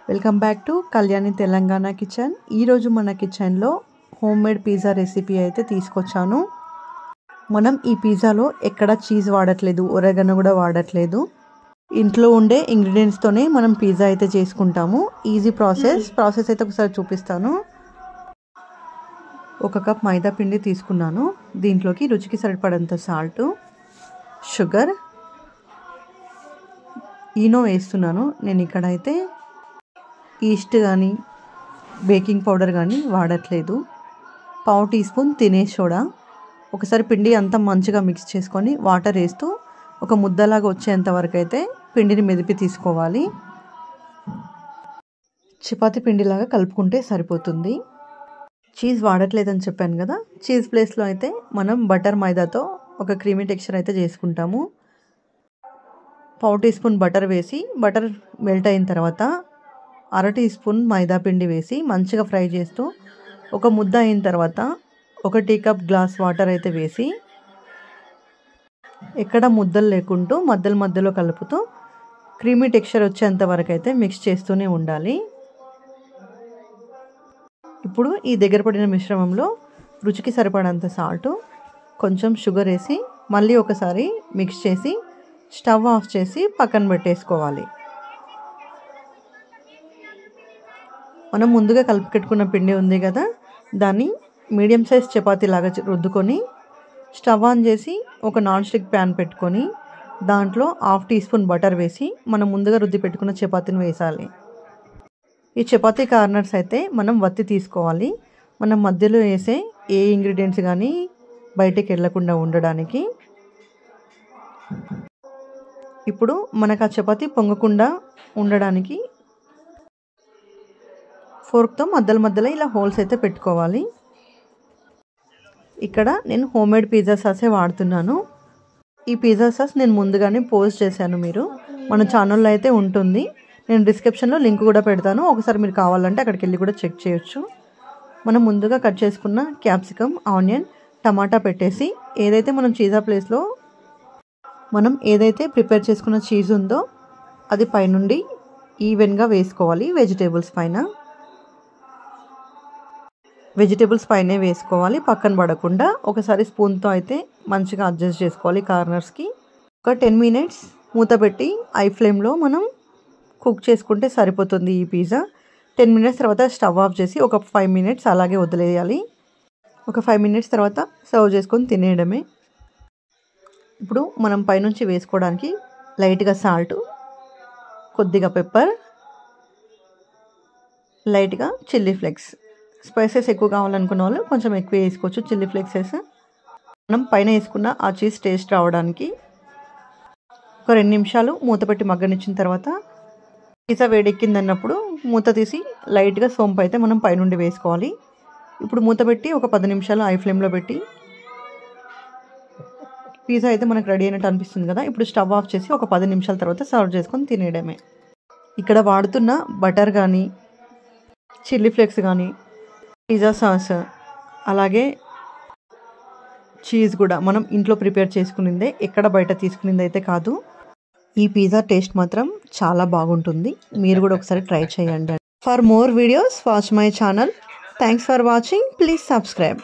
Welcome back to Kalyani Telangana kitchen. ఈరోజు మన కిచెన్లో హోమ్ మేడ్ పిజ్జా రెసిపీ అయితే తీసుకొచ్చాను. మనం ఈ పిజ్జాలో ఎక్కడ చీజ్ వాడట్లేదు, ఒరెగనో కూడా వాడట్లేదు. ఇంట్లో ఉండే ఇంగ్రీడియంట్స్తోనే మనం పిజ్జా అయితే చేసుకుంటాము. ఈజీ ప్రాసెస్ అయితే ఒకసారి చూపిస్తాను. 1 కప్ మైదా పిండి తీసుకున్నాను. దీంట్లోకి రుచికి సరిపడంత సాల్ట్, షుగర్, ఈనో వేస్తున్నాను. నేను ఇక్కడైతే ఈస్ట్ కానీ బేకింగ్ పౌడర్ కానీ వాడట్లేదు. 1/2 టీ స్పూన్ తినే సోడా. ఒకసారి పిండి అంతా మంచిగా మిక్స్ చేసుకొని వాటర్ వేస్తూ ఒక ముద్దలాగా వచ్చేంత వరకు అయితే పిండిని మెదిపి తీసుకోవాలి. చపాతీ పిండిలాగా కలుపుకుంటే సరిపోతుంది. చీజ్ వాడట్లేదని చెప్పాను కదా, చీజ్ ప్లేస్లో అయితే మనం బటర్ మైదాతో ఒక క్రీమీ టెక్స్చర్ అయితే చేసుకుంటాము. 1/2 టీ స్పూన్ బటర్ వేసి, బటర్ మెల్ట్ అయిన తర్వాత 1/2 టీ స్పూన్ మైదా పిండి వేసి మంచిగా ఫ్రై చేస్తూ ఒక ముద్ద అయిన తర్వాత 1 టీ కప్ గ్లాస్ వాటర్ అయితే వేసి ఎక్కడ ముద్దలు లేకుంటూ మధ్యలో కలుపుతూ క్రీమీ టెక్స్చర్ వచ్చేంత వరకు అయితే మిక్స్ చేస్తూనే ఉండాలి. ఇప్పుడు ఈ దగ్గర పడిన మిశ్రమంలో రుచికి సరిపడంత సాల్ట్, కొంచెం షుగర్ వేసి మళ్ళీ ఒకసారి మిక్స్ చేసి స్టవ్ ఆఫ్ చేసి పక్కన పెట్టేసుకోవాలి. మనం ముందుగా కలిపి పెట్టుకున్న పిండి ఉంది కదా, దాన్ని మీడియం సైజ్ చపాతీ లాగా రుద్దుకొని స్టవ్ ఆన్ చేసి ఒక నాన్ స్టిక్ ప్యాన్ పెట్టుకొని దాంట్లో 1/2 టీ స్పూన్ బటర్ వేసి మనం ముందుగా రుద్ది పెట్టుకున్న చపాతీని వేసాలి. ఈ చపాతీ కార్నర్స్ అయితే మనం వత్తి తీసుకోవాలి. మనం మధ్యలో వేసే ఏ ఇంగ్రీడియంట్స్ కానీ బయటికి వెళ్ళకుండా ఉండడానికి. ఇప్పుడు మనకు ఆ చపాతీ పొంగకుండా ఉండడానికి ఫోర్క్తో మధ్యలో ఇలా హోల్స్ అయితే పెట్టుకోవాలి. ఇక్కడ నేను హోమ్ మేడ్ పిజ్జా సాసే వాడుతున్నాను. ఈ పిజ్జా సాస్ నేను ముందుగానే పోస్ట్ చేశాను, మీరు మన ఛానల్లో అయితే ఉంటుంది. నేను డిస్క్రిప్షన్లో లింక్ కూడా పెడతాను, ఒకసారి మీరు కావాలంటే అక్కడికి వెళ్ళి కూడా చెక్ చేయొచ్చు. మనం ముందుగా కట్ చేసుకున్న క్యాప్సికమ్, ఆనియన్, టమాటా పెట్టేసి ఏదైతే మనం పిజ్జా ప్లేస్లో మనం ఏదైతే ప్రిపేర్ చేసుకున్న చీజ్ ఉందో అది పైనుండి ఈవెన్గా వేసుకోవాలి. వెజిటేబుల్స్ పైనే వేసుకోవాలి, పక్కన పడకుండా. ఒకసారి స్పూన్తో అయితే మంచిగా అడ్జస్ట్ చేసుకోవాలి కార్నర్స్కి. ఒక 10 మినిట్స్ మూత పెట్టి హై ఫ్లేమ్లో మనం కుక్ చేసుకుంటే సరిపోతుంది ఈ పిజ్జా. 10 మినిట్స్ తర్వాత స్టవ్ ఆఫ్ చేసి ఒక 5 మినిట్స్ అలాగే వదిలేయాలి. ఒక 5 మినిట్స్ తర్వాత సర్వ్ చేసుకొని తినేయడమే. ఇప్పుడు మనం పైనుంచి వేసుకోవడానికి లైట్గా సాల్ట్, కొద్దిగా పెప్పర్, లైట్గా చిల్లీ ఫ్లేక్స్. స్పైసెస్ ఎక్కువ కావాలనుకున్న వాళ్ళు కొంచెం ఎక్కువ వేసుకోవచ్చు చిల్లీ ఫ్లేక్స్ వేసి. మనం పైన వేసుకున్న ఆ చీజ్ టేస్ట్ రావడానికి ఒక 2 నిమిషాలు మూత పెట్టి మగ్గనిచ్చిన తర్వాత పిజ్జా వేడెక్కిందన్నప్పుడు మూత తీసి లైట్గా సోంపు అయితే మనం పైనుండి వేసుకోవాలి. ఇప్పుడు మూత పెట్టి ఒక 10 నిమిషాలు హై ఫ్లేమ్లో పెట్టి పిజ్జా అయితే మనకు రెడీ అయినట్టు అనిపిస్తుంది కదా. ఇప్పుడు స్టవ్ ఆఫ్ చేసి ఒక 10 నిమిషాల తర్వాత సర్వ్ చేసుకొని తినేయడమే. ఇక్కడ వాడుతున్న బటర్ కానీ, చిల్లీ ఫ్లేక్స్ కానీ, పిజ్జా సాస్, అలాగే చీజ్ కూడా మనం ఇంట్లో ప్రిపేర్ చేసుకునిందే, ఎక్కడ బయట తీసుకునింది అయితే కాదు. ఈ పిజ్జా టేస్ట్ మాత్రం చాలా బాగుంటుంది. మీరు కూడా ఒకసారి ట్రై చేయండి. For more videos watch my channel. Thanks for watching. Please subscribe.